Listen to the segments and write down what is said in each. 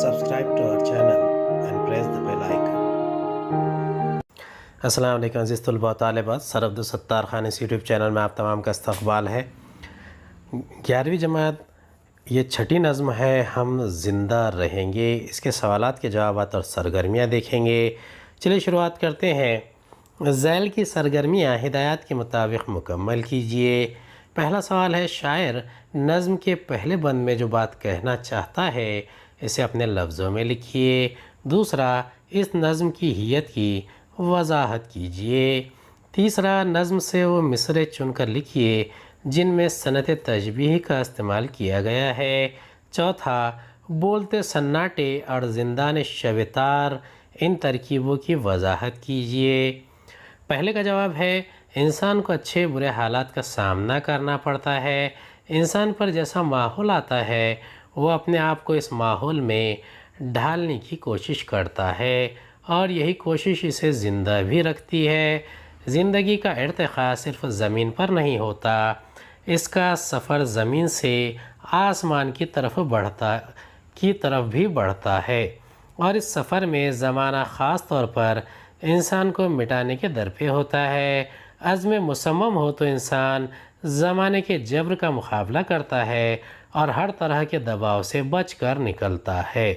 Subscribe to our channel and press the bell icon. السلام علیکم عزیز طلباء و طالبات، سر عبدالستار خان اس یوٹیوب چینل میں آپ تمام کا استقبال ہے۔ 11ویں جماعت یہ چھٹی نظم ہے، ہم زندہ رہیں گے۔ اس کے سوالات کے جوابات اور سرگرمیاں دیکھیں گے۔ چلیے شروعات کرتے ہیں۔ ذیل کی سرگرمیاں ہدایات کے مطابق مکمل کیجئے۔ پہلا سوال ہے، شاعر نظم کے پہلے بند میں جو بات کہنا چاہتا ہے اسے اپنے لفظوں میں لکھیے۔ دوسرا، اس نظم کی حیت کی وضاحت کیجئے۔ تیسرا، نظم سے وہ مصرعے چن کر لکھیے جن میں صنعت تشبیہ کا استعمال کیا گیا ہے۔ چوتھا، بولتے سناٹے اور زندان شب تار، ان ترکیبوں کی وضاحت کیجئے۔ پہلے کا جواب ہے، انسان کو اچھے برے حالات کا سامنا کرنا پڑتا ہے۔ انسان پر جیسا ماحول آتا ہے وہ اپنے آپ کو اس ماحول میں ڈھالنے کی کوشش کرتا ہے اور یہی کوشش اسے زندہ بھی رکھتی ہے۔ زندگی کا ارتقاء صرف زمین پر نہیں ہوتا، اس کا سفر زمین سے آسمان کی طرف بھی بڑھتا ہے، اور اس سفر میں زمانہ خاص طور پر انسان کو مٹانے کے در پہ ہوتا ہے۔ عزم مصمم ہو تو انسان زمانے کے جبر کا مقابلہ کرتا ہے اور ہر طرح کے دباؤ سے بچ کر نکلتا ہے،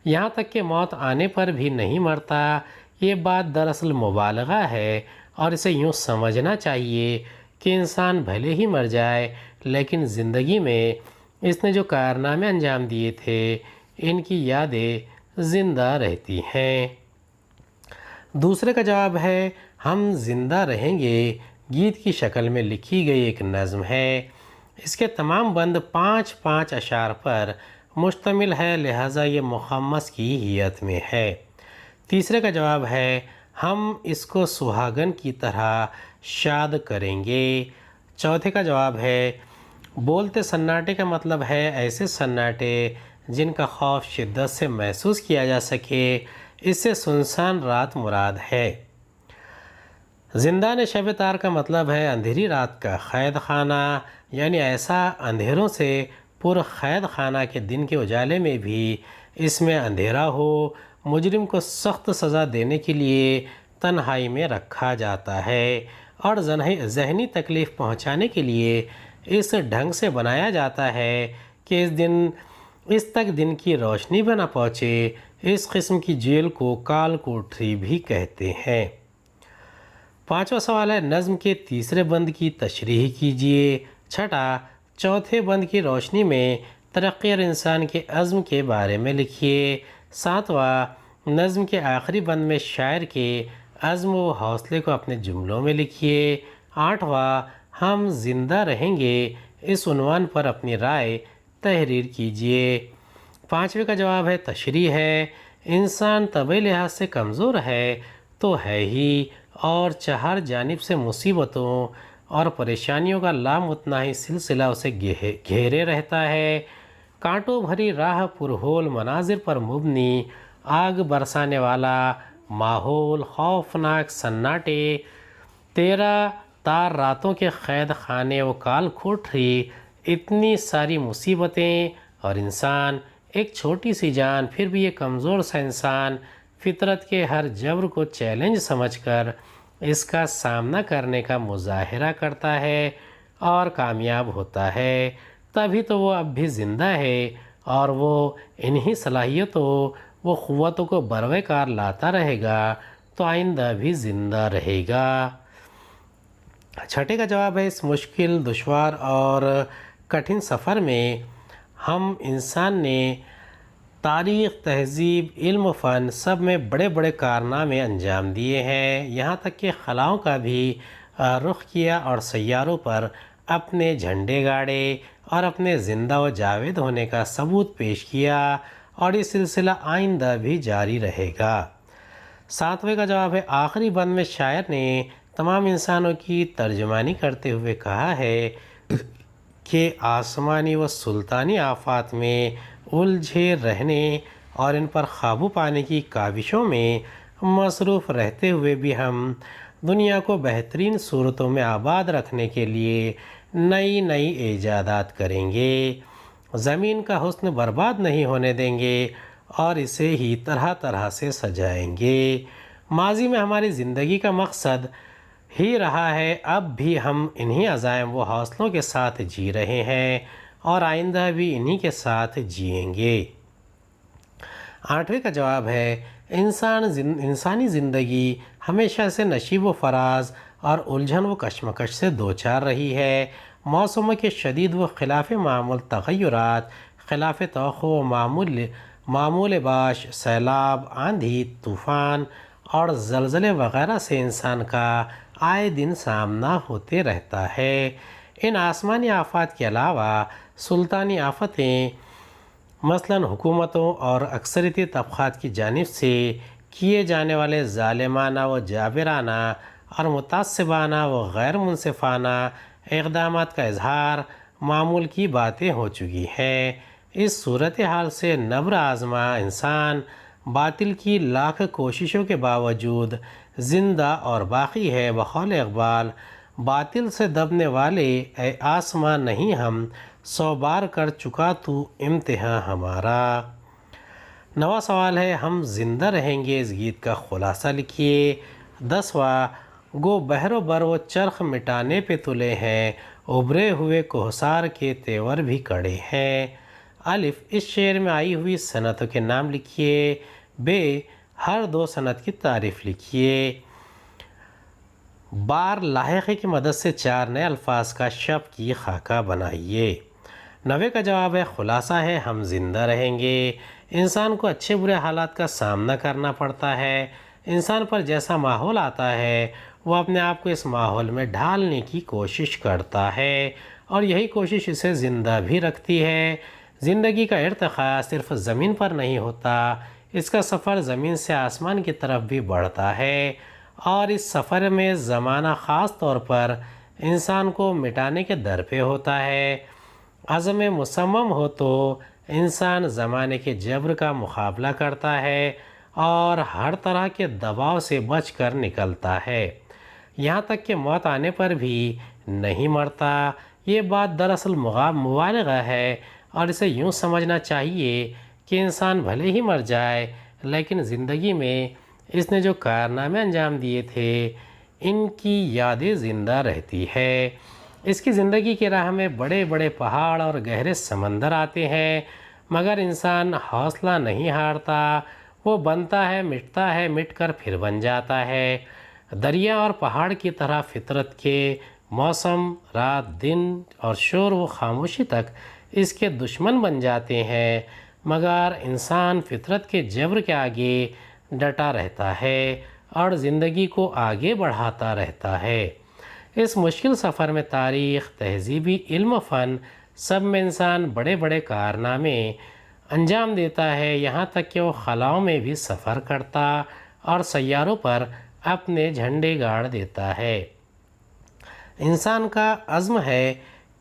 یہاں تک کہ موت آنے پر بھی نہیں مرتا۔ یہ بات دراصل مبالغہ ہے اور اسے یوں سمجھنا چاہیے کہ انسان بھلے ہی مر جائے لیکن زندگی میں اس نے جو کارنامے انجام دیے تھے ان کی یادیں زندہ رہتی ہیں۔ دوسرے کا جواب ہے، ہم زندہ رہیں گے گیت کی شکل میں لکھی گئی ایک نظم ہے۔ اس کے تمام بند 5 اشعار پر مشتمل ہے، لہٰذا یہ مخمس کی حیت میں ہے۔ تیسرے کا جواب ہے، ہم اس کو سہاگن کی طرح شاد کریں گے۔ چوتھے کا جواب ہے، بولتے سناٹے کا مطلب ہے ایسے سناٹے جن کا خوف شدت سے محسوس کیا جا سکے، اس سے سنسان رات مراد ہے۔ زندان شب تار کا مطلب ہے اندھیری رات کا قید خانہ، یعنی ایسا اندھیروں سے پر قید خانہ کے دن کے اجالے میں بھی اس میں اندھیرا ہو۔ مجرم کو سخت سزا دینے کے لیے تنہائی میں رکھا جاتا ہے اور ذہنی تکلیف پہنچانے کے لیے اس ڈھنگ سے بنایا جاتا ہے کہ اس تک دن کی روشنی بھی نہ پہنچے۔ اس قسم کی جیل کو کال کوٹری بھی کہتے ہیں۔ پانچواں سوال ہے، نظم کے تیسرے بند کی تشریح کیجئے۔ چھٹا، چوتھے بند کی روشنی میں ترقی اور انسان کے عزم کے بارے میں لکھیے۔ ساتواں، نظم کے آخری بند میں شاعر کے عزم و حوصلے کو اپنے جملوں میں لکھیے۔ آٹھواں، ہم زندہ رہیں گے، اس عنوان پر اپنی رائے تحریر کیجئے۔ پانچویں کا جواب ہے، تشریح ہے، انسان طبعی لحاظ سے کمزور ہے تو ہے ہی، اور چہار جانب سے مصیبتوں اور پریشانیوں کا لامتناہی سلسلہ اسے گھیرے رہتا ہے۔ کانٹوں بھری راہ پرہول مناظر پر مبنی، آگ برسانے والا ماحول، خوفناک سناٹے، 13 تار راتوں کے قید خانے و کال کوٹری، اتنی ساری مصیبتیں اور انسان، ایک چھوٹی سی جان، پھر بھی یہ کمزور سا انسان فطرت کے ہر جبر کو چیلنج سمجھ کر اس کا سامنا کرنے کا مظاہرہ کرتا ہے اور کامیاب ہوتا ہے، تبھی تو وہ اب بھی زندہ ہے اور وہ انہی صلاحیتوں و قوتوں کو بروئے کار لاتا رہے گا تو آئندہ بھی زندہ رہے گا۔ چھٹے کا جواب ہے، اس مشکل، دشوار اور کٹھن سفر میں ہم انسان نے تاریخ، تہذیب، علم و فن سب میں بڑے بڑے کارنامے انجام دیے ہیں، یہاں تک کہ خلاؤں کا بھی رخ کیا اور سیاروں پر اپنے جھنڈے گاڑے اور اپنے زندہ و جاوید ہونے کا ثبوت پیش کیا، اور یہ سلسلہ آئندہ بھی جاری رہے گا۔ ساتویں کا جواب ہے، آخری بند میں شاعر نے تمام انسانوں کی ترجمانی کرتے ہوئے کہا ہے کہ آسمانی و سلطانی آفات میں الجھے رہنے اور ان پر قابو پانے کی کاوشوں میں مصروف رہتے ہوئے بھی ہم دنیا کو بہترین صورتوں میں آباد رکھنے کے لیے نئی ایجادات کریں گے، زمین کا حسن برباد نہیں ہونے دیں گے اور اسے ہی طرح طرح سے سجائیں گے۔ ماضی میں ہماری زندگی کا مقصد ہی رہا ہے، اب بھی ہم انہی عزائم و حوصلوں کے ساتھ جی رہے ہیں اور آئندہ بھی انہی کے ساتھ جئیں گے۔ 8ویں کا جواب ہے انسانی زندگی ہمیشہ سے نشیب و فراز اور الجھن و کشمکش سے دوچار رہی ہے۔ موسموں کے شدید و خلاف معمول تغیرات، خلاف توقع و معمول باش، سیلاب، آندھی، طوفان اور زلزلے وغیرہ سے انسان کا آئے دن سامنا ہوتے رہتا ہے۔ ان آسمانی آفات کے علاوہ سلطانی آفتیں مثلاً حکومتوں اور اکثریتی طبقات کی جانب سے کیے جانے والے ظالمانہ و جابرانہ اور متعصبانہ و غیر منصفانہ اقدامات کا اظہار معمول کی باتیں ہو چکی ہیں۔ اس صورتحال سے نبر آزما انسان باطل کی لاکھ کوششوں کے باوجود زندہ اور باقی ہے۔ بقول اقبال، باطل سے دبنے والے اے آسمان نہیں ہم، 100 بار کر چکا تو امتحان ہمارا۔ 9واں سوال ہے ہم زندہ رہیں گے، اس گیت کا خلاصہ لکھیے۔ 10واں، گو بحر و بر و چرخ مٹانے پہ تلے ہیں، ابھرے ہوئے کوہسار کے تیور بھی کڑے ہیں۔ الف، اس شعر میں آئی ہوئی صنعتوں کے نام لکھیے۔ ب، ہر 2 صنعت کی تعریف لکھیے۔ بار، لاحقے کی مدد سے 4 نئے الفاظ کا شب کی خاکہ بنائیے۔ 9ویں کا جواب ہے خلاصہ ہے ہم زندہ رہیں گے۔ انسان کو اچھے برے حالات کا سامنا کرنا پڑتا ہے۔ انسان پر جیسا ماحول آتا ہے وہ اپنے آپ کو اس ماحول میں ڈھالنے کی کوشش کرتا ہے اور یہی کوشش اسے زندہ بھی رکھتی ہے۔ زندگی کا ارتقاء صرف زمین پر نہیں ہوتا، اس کا سفر زمین سے آسمان کی طرف بھی بڑھتا ہے اور اس سفر میں زمانہ خاص طور پر انسان کو مٹانے کے در پہ ہوتا ہے۔ عزم مصمم ہو تو انسان زمانے کے جبر کا مقابلہ کرتا ہے اور ہر طرح کے دباؤ سے بچ کر نکلتا ہے، یہاں تک کہ موت آنے پر بھی نہیں مرتا۔ یہ بات دراصل مبالغہ ہے اور اسے یوں سمجھنا چاہیے کہ انسان بھلے ہی مر جائے لیکن زندگی میں اس نے جو کارنامے انجام دیے تھے ان کی یادیں زندہ رہتی ہے۔ اس کی زندگی کی راہ میں بڑے بڑے پہاڑ اور گہرے سمندر آتے ہیں مگر انسان حوصلہ نہیں ہارتا، وہ بنتا ہے، مٹ کر پھر بن جاتا ہے۔ دریا اور پہاڑ کی طرح فطرت کے موسم، رات، دن اور شور و خاموشی تک اس کے دشمن بن جاتے ہیں مگر انسان فطرت کے جبر کے آگے ڈٹا رہتا ہے اور زندگی کو آگے بڑھاتا رہتا ہے۔ اس مشکل سفر میں تاریخ، تہذیبی علم و فن سب میں انسان بڑے بڑے کارنامے انجام دیتا ہے، یہاں تک کہ وہ خلاؤں میں بھی سفر کرتا اور سیاروں پر اپنے جھنڈے گاڑ دیتا ہے۔ انسان کا عزم ہے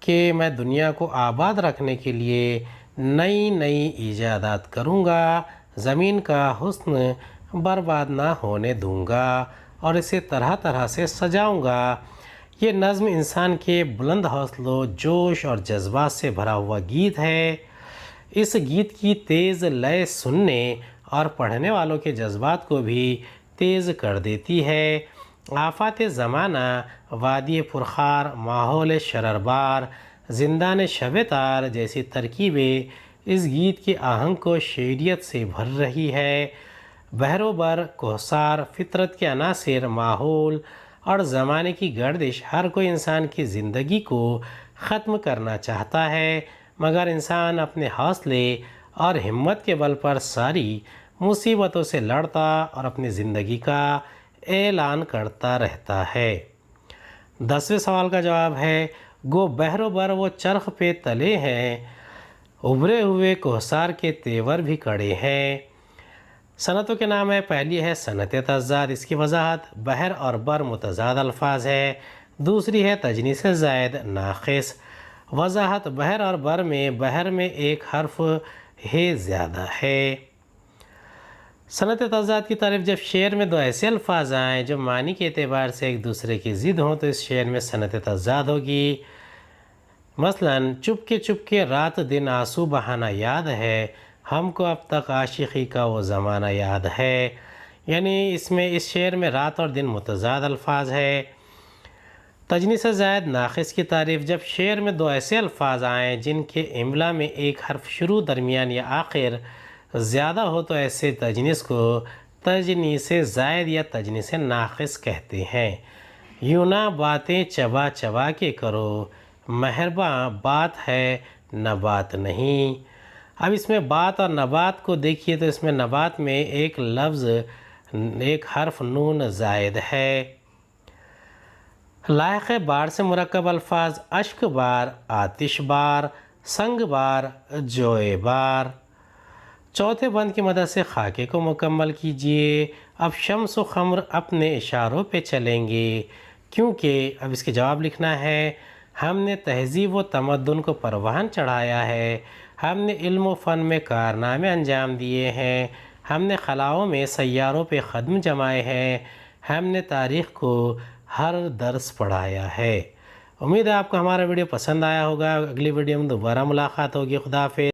کہ میں دنیا کو آباد رکھنے کے لیے نئی نئی ایجادات کروں گا، زمین کا حسن برباد نہ ہونے دوں گا اور اسے طرح طرح سے سجاؤں گا۔ یہ نظم انسان کے بلند حوصلوں، جوش اور جذبات سے بھرا ہوا گیت ہے۔ اس گیت کی تیز لے سننے اور پڑھنے والوں کے جذبات کو بھی تیز کر دیتی ہے۔ آفات زمانہ، وادی پرخار، ماحول شرربار، زندان شب تار جیسی ترکیبیں اس گیت کے آہنگ کو شعریت سے بھر رہی ہے۔ بحر و بر، کوہسار، فطرت کے عناصر، ماحول اور زمانے کی گردش، ہر کوئی انسان کی زندگی کو ختم کرنا چاہتا ہے مگر انسان اپنے حوصلے اور ہمت کے بل پر ساری مصیبتوں سے لڑتا اور اپنی زندگی کا اعلان کرتا رہتا ہے۔ 10ویں سوال کا جواب ہے گو بحر و بر وہ چرخ پہ تلے ہیں، ابھرے ہوئے کوہسار کے تیور بھی کڑے ہیں۔ صنعتوں کے نام ہے، پہلی ہے صنعت تضاد، اس کی وضاحت بحر اور بر متضاد الفاظ ہے۔ دوسری ہے تجنیس زائد ناقص، وضاحت بحر اور بحر میں ایک حرف ہے زیادہ ہے۔ صنعت تضاد کی تعریف، جب شعر میں 2 ایسے الفاظ آئیں جو معنی کے اعتبار سے ایک دوسرے کی ضد ہوں تو اس شعر میں صنعت تضاد ہوگی۔ مثلاً چپ کے رات دن آنسو بہانا یاد ہے، ہم کو اب تک عاشقی کا وہ زمانہ یاد ہے. یعنی اس شعر میں رات اور دن متضاد الفاظ ہے. تجنیس زائد ناقص کی تعریف. جب شعر میں دو ایسے الفاظ آئیں جن کے املا میں ایک حرف شروع، درمیان یا آخر زیادہ ہو تو ایسے تجنیس کو تجنیس زائد یا تجنیس ناقص کہتے ہیں. یوں نہ باتیں چبا چبا کے کرو، مہرباں بات ہے نبات نہیں. اب اس میں بات اور نبات کو دیکھیے تو اس میں نبات میں ایک لفظ، ایک حرف نون زائد ہے. لائق بار سے مرکب الفاظ: اشک بار، آتش بار، سنگ بار، جوئے بار. چوتھے بند کی مدد سے خاکے کو مکمل کیجئے. اب شمس و خمر اپنے اشاروں پہ چلیں گے، کیونکہ اب اس کے جواب لکھنا ہے. ہم نے تہذیب و تمدن کو پروان چڑھایا ہے، ہم نے علم و فن میں کارنامے انجام دیے ہیں، ہم نے خلاؤں میں سیاروں پہ قدم جمائے ہیں، ہم نے تاریخ کو ہر درس پڑھایا ہے. امید ہے آپ کو ہمارا ویڈیو پسند آیا ہوگا. اگلی ویڈیو میں دوبارہ ملاقات ہوگی. خدا حافظ.